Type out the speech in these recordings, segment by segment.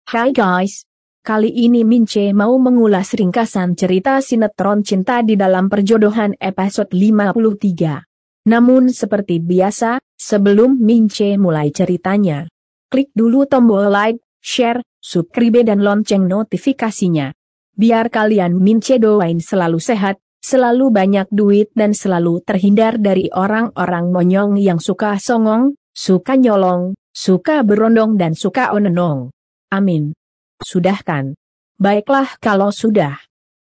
Hai guys, kali ini Mince mau mengulas ringkasan cerita sinetron Cinta di Dalam Perjodohan episode 53. Namun seperti biasa, sebelum Mince mulai ceritanya, klik dulu tombol like, share, subscribe dan lonceng notifikasinya. Biar kalian Mince doain selalu sehat, selalu banyak duit dan selalu terhindar dari orang-orang monyong yang suka songong, suka nyolong, suka berondong dan suka onenong. Amin. Sudah kan? Baiklah kalau sudah.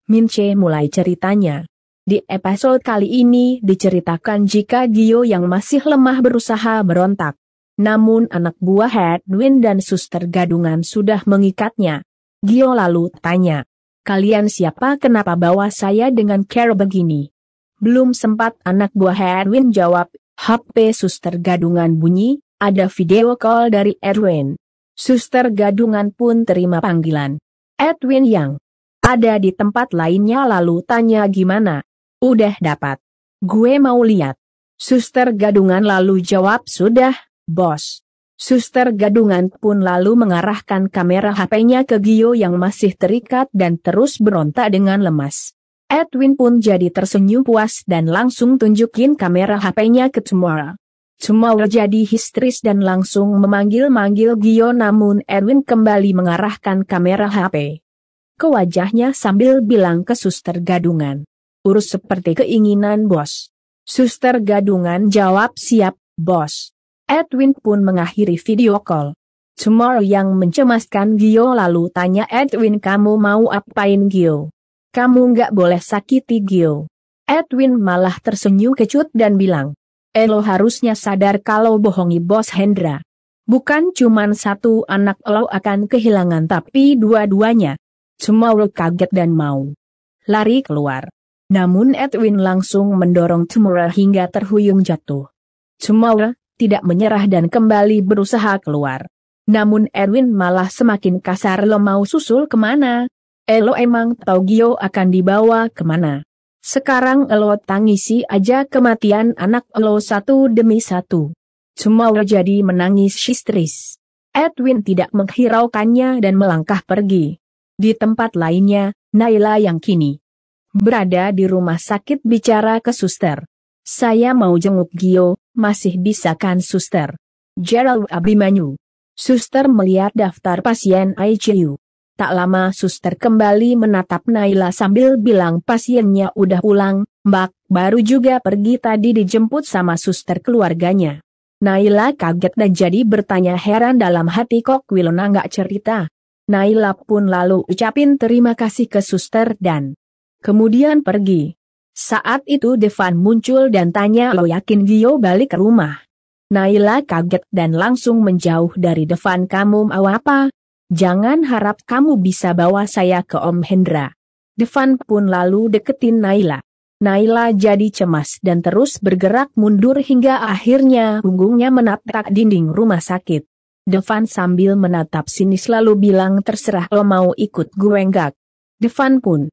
Mince mulai ceritanya. Di episode kali ini diceritakan jika Gio yang masih lemah berusaha berontak. Namun anak buah Edwin dan suster gadungan sudah mengikatnya. Gio lalu tanya, "Kalian siapa, kenapa bawa saya dengan cara begini?" Belum sempat anak buah Edwin jawab, HP suster gadungan bunyi, ada video call dari Edwin. Suster gadungan pun terima panggilan. Edwin yang ada di tempat lainnya lalu tanya gimana? Udah dapat. Gue mau lihat. Suster gadungan lalu jawab sudah, bos. Suster gadungan pun lalu mengarahkan kamera HP-nya ke Gio yang masih terikat dan terus berontak dengan lemas. Edwin pun jadi tersenyum puas dan langsung tunjukin kamera HP-nya ke Tomorrow. Tomorrow jadi histeris dan langsung memanggil-manggil Gio, namun Edwin kembali mengarahkan kamera HP ke wajahnya sambil bilang ke suster gadungan, "Urus seperti keinginan bos." Suster gadungan jawab siap, bos. Edwin pun mengakhiri video call. Tomorrow yang mencemaskan Gio lalu tanya Edwin, "Kamu mau apain Gio? Kamu nggak boleh sakiti Gio." Edwin malah tersenyum kecut dan bilang, "Lo harusnya sadar kalau bohongi bos Hendra. Bukan cuman satu anak lo akan kehilangan tapi dua-duanya." Tomorrow kaget dan mau lari keluar. Namun Edwin langsung mendorong Tomorrow hingga terhuyung jatuh. Tomorrow tidak menyerah dan kembali berusaha keluar. Namun Edwin malah semakin kasar, "Lo mau susul kemana? Lo emang tahu Gio akan dibawa kemana? Sekarang lo tangisi aja kematian anak lo satu demi satu." Tomorrow jadi menangis histeris. Edwin tidak menghiraukannya dan melangkah pergi. Di tempat lainnya, Naila yang kini berada di rumah sakit bicara ke suster. "Saya mau jenguk Gio, masih bisa kan suster?" Gerald Abimanyu. Suster melihat daftar pasien ICU. Tak lama suster kembali menatap Naila sambil bilang, "Pasiennya udah pulang, Mbak, baru juga pergi tadi dijemput sama suster keluarganya." Naila kaget dan jadi bertanya heran dalam hati, kok Wilona nggak cerita. Naila pun lalu ucapin terima kasih ke suster dan kemudian pergi. Saat itu Devan muncul dan tanya, "Lo yakin Gio balik ke rumah?" Naila kaget dan langsung menjauh dari Devan. "Kamu mau apa? Jangan harap kamu bisa bawa saya ke Om Hendra." Devan pun lalu deketin Naila. Naila jadi cemas dan terus bergerak mundur hingga akhirnya punggungnya menabrak dinding rumah sakit. Devan sambil menatap sinis lalu bilang, "Terserah lo mau ikut gue enggak." Devan pun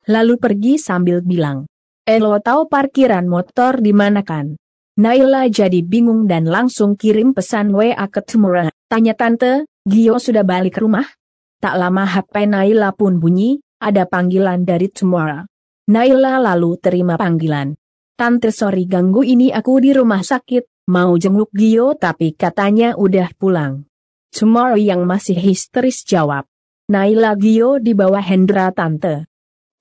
lalu pergi sambil bilang, "Lo tahu parkiran motor di mana kan?" Naila jadi bingung dan langsung kirim pesan WA ke Tomorrow. Tanya, "Tante, Gio sudah balik ke rumah?" Tak lama HP Naila pun bunyi, ada panggilan dari Tomorrow. Naila lalu terima panggilan. "Tante, sorry ganggu, ini aku di rumah sakit. Mau jenguk Gio tapi katanya udah pulang." Tomorrow yang masih histeris jawab, "Naila, Gio dibawa Hendra tante."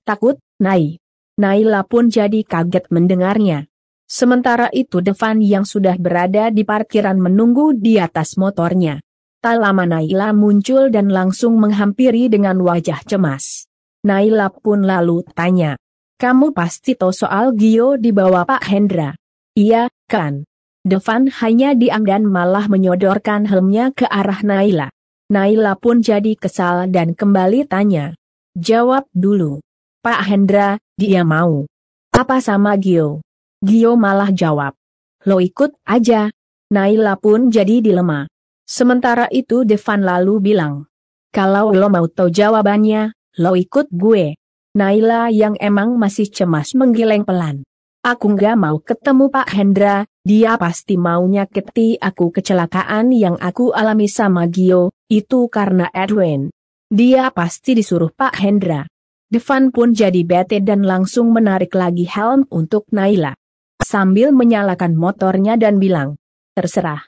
"Takut, Nai?" Naila pun jadi kaget mendengarnya. Sementara itu Devan yang sudah berada di parkiran menunggu di atas motornya. Tak lama Naila muncul dan langsung menghampiri dengan wajah cemas. Naila pun lalu tanya, "Kamu pasti tahu soal Gio dibawa Pak Hendra?" "Iya, kan?" Devan hanya diam dan malah menyodorkan helmnya ke arah Naila. Naila pun jadi kesal dan kembali tanya, "Jawab dulu. Pak Hendra, dia mau apa sama Gio?" Gio malah jawab, "Lo ikut aja." Naila pun jadi dilema. Sementara itu Devan lalu bilang, "Kalau lo mau tahu jawabannya, lo ikut gue." Naila yang emang masih cemas menggeleng pelan. "Aku nggak mau ketemu Pak Hendra, dia pasti mau nyakiti aku kecelakaan yang aku alami sama Gio, Itu karena Edwin. Dia pasti disuruh Pak Hendra. Devan pun jadi bete dan langsung menarik lagi helm untuk Naila. Sambil menyalakan motornya dan bilang, terserah.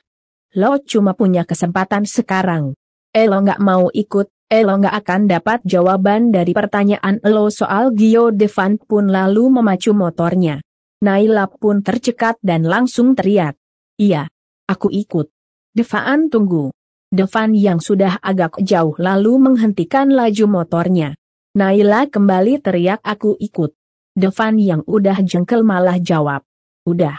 Lo cuma punya kesempatan sekarang. Lo nggak mau ikut, lo nggak akan dapat jawaban dari pertanyaan lo soal Gio. Devan pun lalu memacu motornya. Naila pun tercekat dan langsung teriak. Iya, aku ikut. Devan tunggu. Devan yang sudah agak jauh lalu menghentikan laju motornya. Naila kembali teriak aku ikut. Devan yang udah jengkel malah jawab. Udah.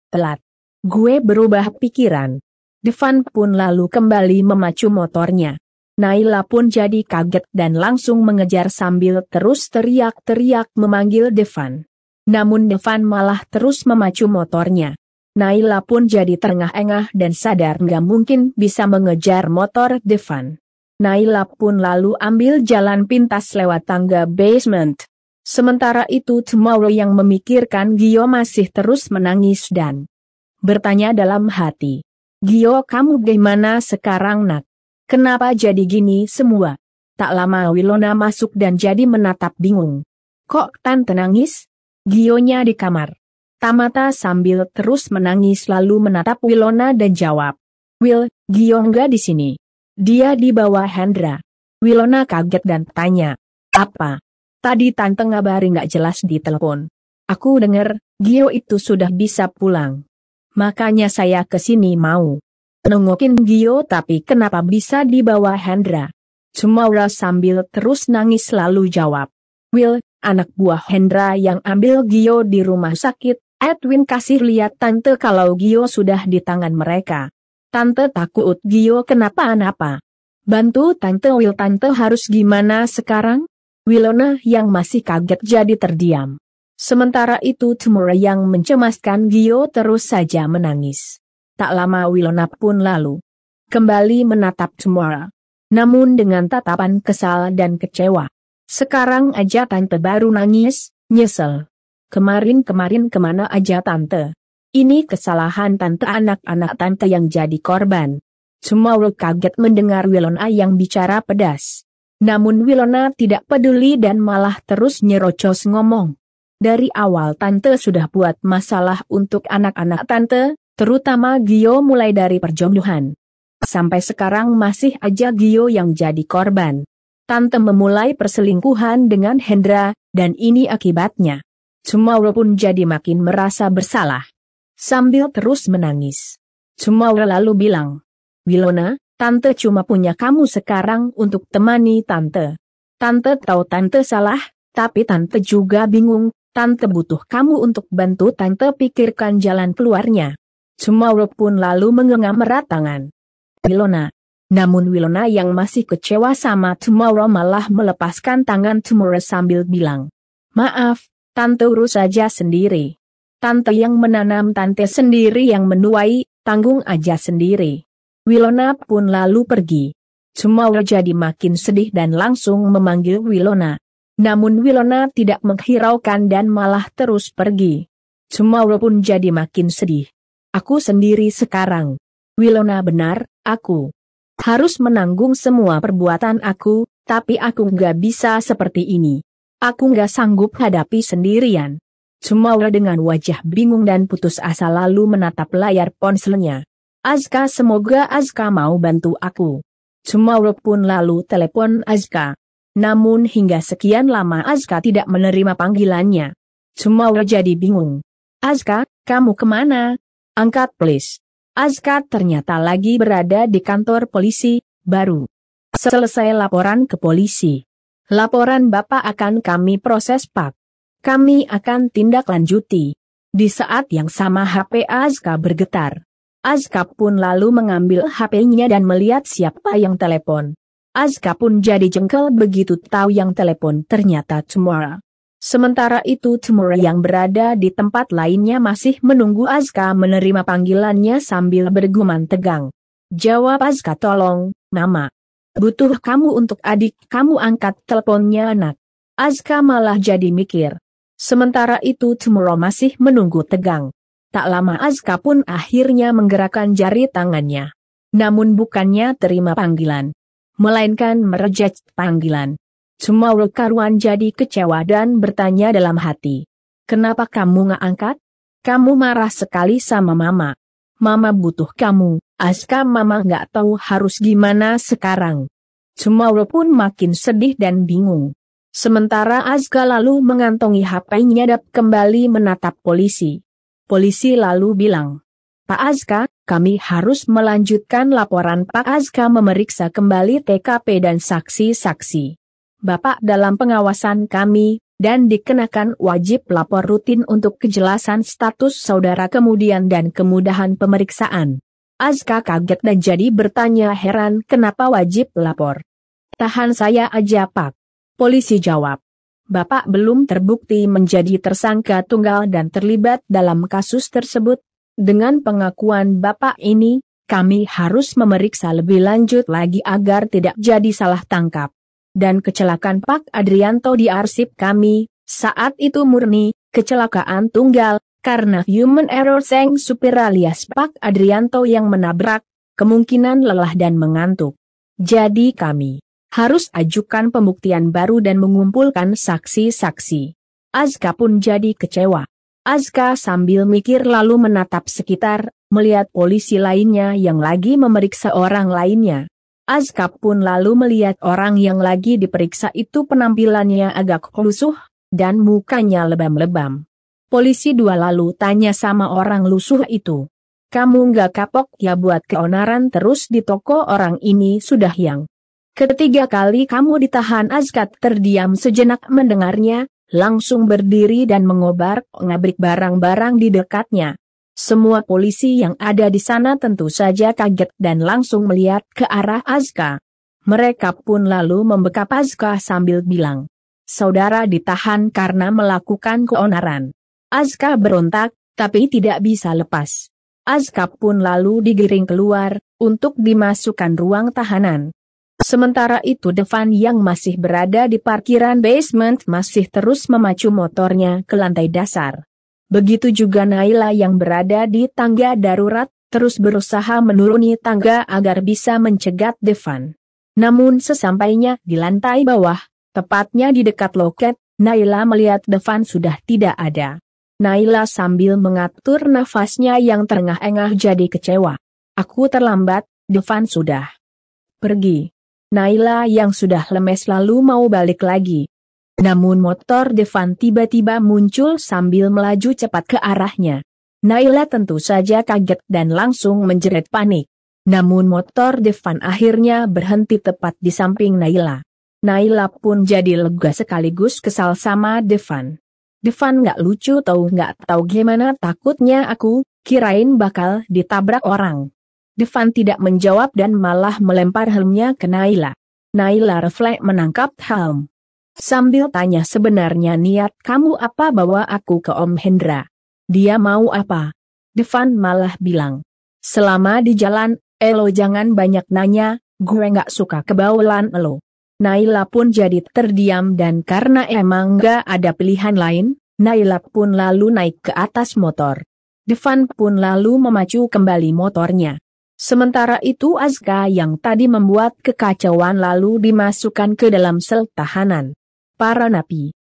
Telat. Gue berubah pikiran. Devan pun lalu kembali memacu motornya. Naila pun jadi kaget dan langsung mengejar sambil terus teriak-teriak memanggil Devan. Namun Devan malah terus memacu motornya. Naila pun jadi terengah-engah dan sadar nggak mungkin bisa mengejar motor Devan. Naila pun lalu ambil jalan pintas lewat tangga basement. Sementara itu Tomorrow yang memikirkan Gio masih terus menangis dan bertanya dalam hati. Gio, kamu gimana sekarang nak? Kenapa jadi gini semua? Tak lama Wilona masuk dan jadi menatap bingung. Kok tante nangis? Gionya di kamar. Tamata sambil terus menangis lalu menatap Wilona dan jawab. Will, Gio enggak di sini. Dia di bawah Hendra. Wilona kaget dan tanya. Apa? Tadi tante ngabari nggak jelas di telepon. Aku dengar, Gio itu sudah bisa pulang. Makanya saya kesini mau nengokin Gio, tapi kenapa bisa di bawah Hendra? Tomorrow sambil terus nangis lalu jawab. Will, anak buah Hendra yang ambil Gio di rumah sakit. Edwin kasih lihat tante kalau Gio sudah di tangan mereka. Tante takut Gio kenapa-napa. Bantu tante Will, tante harus gimana sekarang? Wilona yang masih kaget jadi terdiam. Sementara itu Tomorrow yang mencemaskan Gio terus saja menangis. Tak lama Wilona pun lalu kembali menatap Tomorrow. Namun dengan tatapan kesal dan kecewa. Sekarang aja tante baru nangis, nyesel. Kemarin-kemarin kemana aja tante? Ini kesalahan tante, anak-anak tante yang jadi korban. Tomorrow kaget mendengar Wilona yang bicara pedas. Namun Wilona tidak peduli dan malah terus nyerocos ngomong. Dari awal tante sudah buat masalah untuk anak-anak tante, terutama Gio mulai dari perjodohan. Sampai sekarang masih aja Gio yang jadi korban. Tante memulai perselingkuhan dengan Hendra, dan ini akibatnya. Tomorrow pun jadi makin merasa bersalah. Sambil terus menangis. Tomorrow lalu bilang, Wilona, tante cuma punya kamu sekarang untuk temani tante. Tante tahu tante salah, tapi tante juga bingung. Tante butuh kamu untuk bantu tante pikirkan jalan keluarnya. Tomorrow pun lalu mengenggam erat tangan Wilona. Namun Wilona yang masih kecewa sama Tomorrow malah melepaskan tangan Tomorrow sambil bilang, maaf, tante urus saja sendiri. Tante yang menanam, tante sendiri yang menuai, tanggung aja sendiri. Wilona pun lalu pergi. Tomorrow jadi makin sedih dan langsung memanggil Wilona. Namun Wilona tidak menghiraukan dan malah terus pergi. Tomorrow pun jadi makin sedih. Aku sendiri sekarang. Wilona benar, aku harus menanggung semua perbuatan aku, tapi aku nggak bisa seperti ini. Aku nggak sanggup hadapi sendirian. Tomorrow dengan wajah bingung dan putus asa lalu menatap layar ponselnya. Azka, semoga Azka mau bantu aku. Tomorrow pun lalu telepon Azka. Namun hingga sekian lama Azka tidak menerima panggilannya. Tomorrow jadi bingung. Azka, kamu kemana? Angkat please. Azka ternyata lagi berada di kantor polisi, baru selesai laporan ke polisi. Laporan Bapak akan kami proses Pak. Kami akan tindak lanjuti. Di saat yang sama HP Azka bergetar. Azka pun lalu mengambil HP-nya dan melihat siapa yang telepon. Azka pun jadi jengkel begitu tahu yang telepon ternyata Tomorrow. Sementara itu Tomorrow yang berada di tempat lainnya masih menunggu Azka menerima panggilannya sambil bergumam tegang. Jawab Azka, tolong, Mama. Butuh kamu untuk adik kamu, angkat teleponnya anak. Azka malah jadi mikir. Sementara itu Tomorrow masih menunggu tegang. Tak lama Azka pun akhirnya menggerakkan jari tangannya. Namun bukannya terima panggilan. melainkan mereject panggilan. Cemoro karuan jadi kecewa dan bertanya dalam hati. Kenapa kamu nggak angkat? Kamu marah sekali sama Mama. Mama butuh kamu, Azka. Mama nggak tahu harus gimana sekarang. Cemoro pun makin sedih dan bingung. Sementara Azka lalu mengantongi HP-nya dan kembali menatap polisi. Polisi lalu bilang, Pak Azka, kami harus melanjutkan laporan. Pak Azka memeriksa kembali TKP dan saksi-saksi. Bapak dalam pengawasan kami, dan dikenakan wajib lapor rutin untuk kejelasan status saudara kemudian dan kemudahan pemeriksaan. Azka kaget dan jadi bertanya heran kenapa wajib lapor. Tahan saya aja Pak. Polisi jawab. Bapak belum terbukti menjadi tersangka tunggal dan terlibat dalam kasus tersebut. Dengan pengakuan Bapak ini, kami harus memeriksa lebih lanjut lagi agar tidak jadi salah tangkap. Dan kecelakaan Pak Adrianto di arsip kami, saat itu murni kecelakaan tunggal, karena human error sang supir alias Pak Adrianto yang menabrak, kemungkinan lelah dan mengantuk. Jadi kami harus ajukan pembuktian baru dan mengumpulkan saksi-saksi. Azka pun jadi kecewa. Azka sambil mikir lalu menatap sekitar, melihat polisi lainnya yang lagi memeriksa orang lainnya. Azka pun lalu melihat orang yang lagi diperiksa itu penampilannya agak lusuh, dan mukanya lebam-lebam. Polisi dua lalu tanya sama orang lusuh itu. Kamu nggak kapok ya buat keonaran terus di toko orang ini sudah yang ketiga kali kamu ditahan? Azka terdiam sejenak mendengarnya, langsung berdiri dan ngabrik barang-barang di dekatnya. Semua polisi yang ada di sana tentu saja kaget dan langsung melihat ke arah Azka. Mereka pun lalu membekap Azka sambil bilang, saudara ditahan karena melakukan keonaran. Azka berontak, tapi tidak bisa lepas. Azka pun lalu digiring keluar, untuk dimasukkan ruang tahanan. Sementara itu Devan yang masih berada di parkiran basement masih terus memacu motornya ke lantai dasar. Begitu juga Naila yang berada di tangga darurat, terus berusaha menuruni tangga agar bisa mencegat Devan. Namun sesampainya di lantai bawah, tepatnya di dekat loket, Naila melihat Devan sudah tidak ada. Naila sambil mengatur nafasnya yang terengah-engah jadi kecewa. Aku terlambat, Devan sudah pergi. Naila yang sudah lemes lalu mau balik lagi. Namun motor Devan tiba-tiba muncul sambil melaju cepat ke arahnya. Naila tentu saja kaget dan langsung menjerit panik. Namun motor Devan akhirnya berhenti tepat di samping Naila. Naila pun jadi lega sekaligus kesal sama Devan. Devan nggak lucu tahu nggak tahu gimana takutnya aku, kirain bakal ditabrak orang. Devan tidak menjawab dan malah melempar helmnya ke Naila. Naila refleks menangkap helm. Sambil tanya sebenarnya niat kamu apa bawa aku ke Om Hendra? Dia mau apa? Devan malah bilang. Selama di jalan, lo jangan banyak nanya, gue nggak suka kebaulan lo. Naila pun jadi terdiam dan karena emang nggak ada pilihan lain, Naila pun lalu naik ke atas motor. Devan pun lalu memacu kembali motornya. Sementara itu Azka yang tadi membuat kekacauan lalu dimasukkan ke dalam sel tahanan. Para napi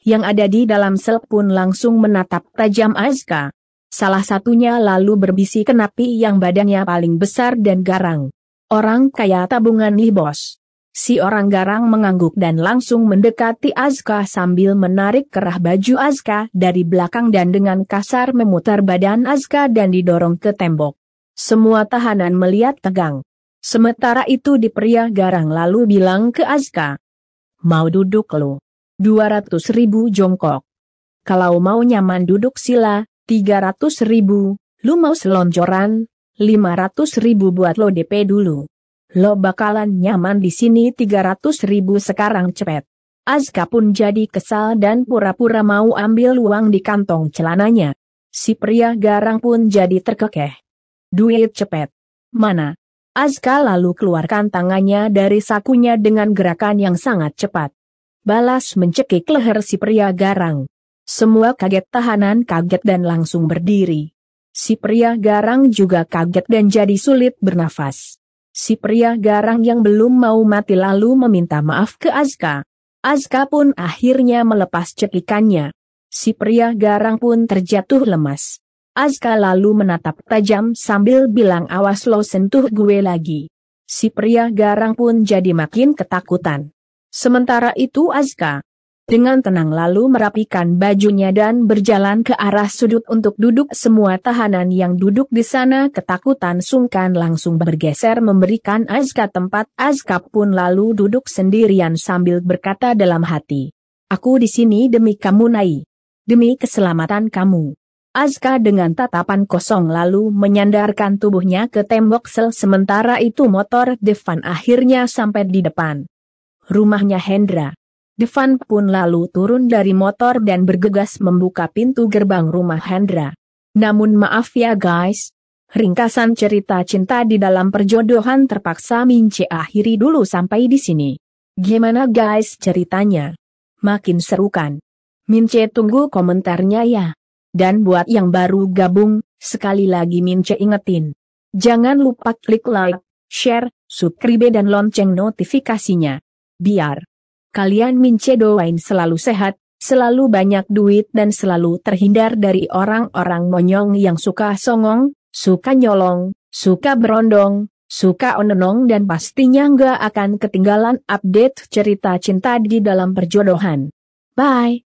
yang ada di dalam sel pun langsung menatap tajam Azka. Salah satunya lalu berbisik ke napi yang badannya paling besar dan garang. Orang kaya tabungan nih bos. Si orang garang mengangguk dan langsung mendekati Azka sambil menarik kerah baju Azka dari belakang dan dengan kasar memutar badan Azka dan didorong ke tembok. Semua tahanan melihat tegang. Sementara itu di pria garang lalu bilang ke Azka. Mau duduk lo? 200.000 jongkok. Kalau mau nyaman duduk sila, 300.000. Lu mau selonjoran, 500.000 buat lo DP dulu. Lo bakalan nyaman di sini 300.000 sekarang cepet. Azka pun jadi kesal dan pura-pura mau ambil uang di kantong celananya. Si pria garang pun jadi terkekeh. Duit cepet. Mana? Azka lalu keluarkan tangannya dari sakunya dengan gerakan yang sangat cepat. Balas mencekik leher si pria garang. Semua kaget, tahanan kaget dan langsung berdiri. Si pria garang juga kaget dan jadi sulit bernafas. Si pria garang yang belum mau mati lalu meminta maaf ke Azka. Azka pun akhirnya melepas cekikannya. Si pria garang pun terjatuh lemas. Azka lalu menatap tajam sambil bilang, awas lo sentuh gue lagi. Si pria garang pun jadi makin ketakutan. Sementara itu Azka dengan tenang lalu merapikan bajunya dan berjalan ke arah sudut untuk duduk. Semua tahanan yang duduk di sana ketakutan sungkan langsung bergeser memberikan Azka tempat. Azka pun lalu duduk sendirian sambil berkata dalam hati, aku di sini demi kamu Nai. Demi keselamatan kamu. Azka dengan tatapan kosong lalu menyandarkan tubuhnya ke tembok sel. Sementara itu motor Devan akhirnya sampai di depan rumahnya Hendra. Devan pun lalu turun dari motor dan bergegas membuka pintu gerbang rumah Hendra. Namun maaf ya guys, ringkasan cerita cinta di dalam perjodohan terpaksa Mince akhiri dulu sampai di sini. Gimana guys ceritanya? Makin seru kan? Mince tunggu komentarnya ya. Dan buat yang baru gabung, sekali lagi Mince ingetin. Jangan lupa klik like, share, subscribe dan lonceng notifikasinya. Biar kalian Mince doain selalu sehat, selalu banyak duit dan selalu terhindar dari orang-orang monyong yang suka songong, suka nyolong, suka berondong, suka ononong dan pastinya nggak akan ketinggalan update cerita cinta di dalam perjodohan. Bye.